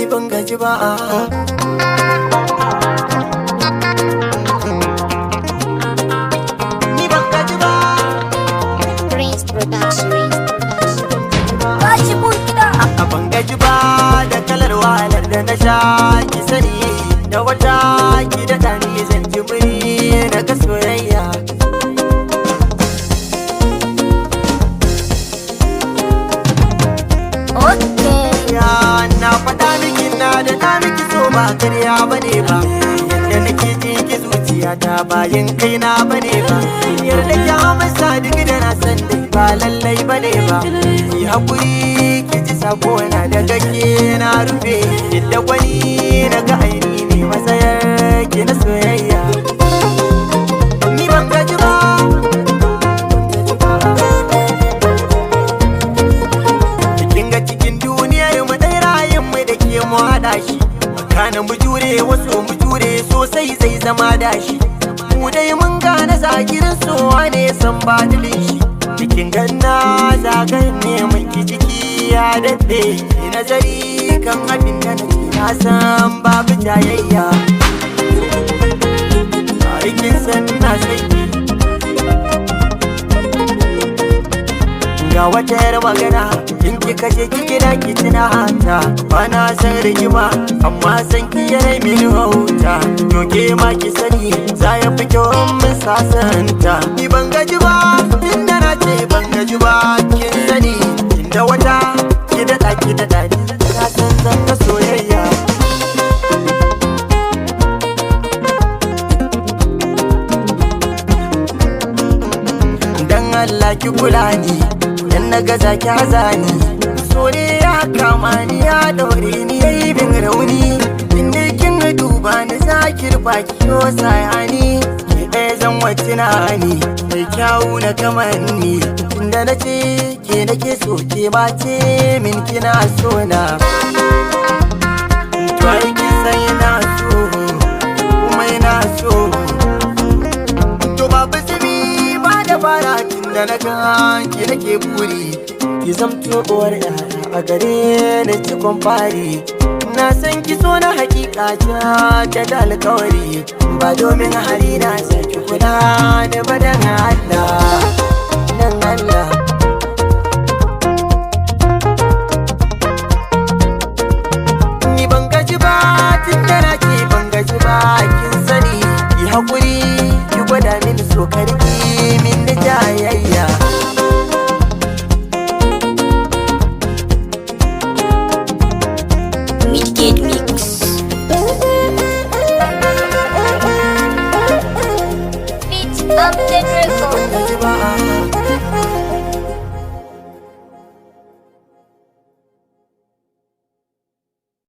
ban gaji ba. Ni ban gaji ba. Prince Production. Ban gaji ba da kalar wahalar da na sha, ki sani da wata ki da ɗani zan ji muri daga soyayya. Na faɗa miki na da na miki so ba karya bane ba, yadda nake ji ki zuciyata bayan kaina bane ba. Yarda ki amsa duk da na san dai ba lallai bane ba. Ki hakuri ki ji sako na daga ke na rufe, yadda wani na ga aini ne matsayar ki na soyayya. Ni ban gaji ba. Mu haɗa shi kana mu jure, wasu mu jure sosai zai zama dashi. Mu dai mun gane zagirin sowa ne san badilin shi. Cikin ganna zagar ne miki jiki ya daɗe, ki nazari kan abin da nake na san babu jayayya. Aikin san na sai ga wata yar magana, in kika je ki gida ki tuna hanta. Bana san rigima amma san ki yana min hauta. To ke ma ki sani za ya fi kyau mun sasanta. Ni ban gaji ba tunda na ce ban gaji ba, kin sani inda wata ki daɗa ki daɗa ni na san zan ga soyayya. Dan Allah ki kula ni, dan na gaza ki hazani. So ne ya kama ni ya daure ni yayi bin rauni. Inda kin duba ni zakir baki yo sayani. Ki ɗaya zan wace na ni mai kyawu na kamanni. Inda na ce ke nake so ke ba ce min kina so na. To ai kin san ina so kuma ina so. To babu simi ba da fara tunda na kan ki nake buri. Ki zamto uwar yaya a gare ni cikon fari. Na san ki so na hakika ta da alkawari, ba domin hali na sai ki kula da badan Allah, dan Allah. Ni ban gaji ba tunda na ce ban gaji ba, kin sani ki hakuri ki gwada mini so karki min da jayayya. Midgate Mix. Beats of the Draco.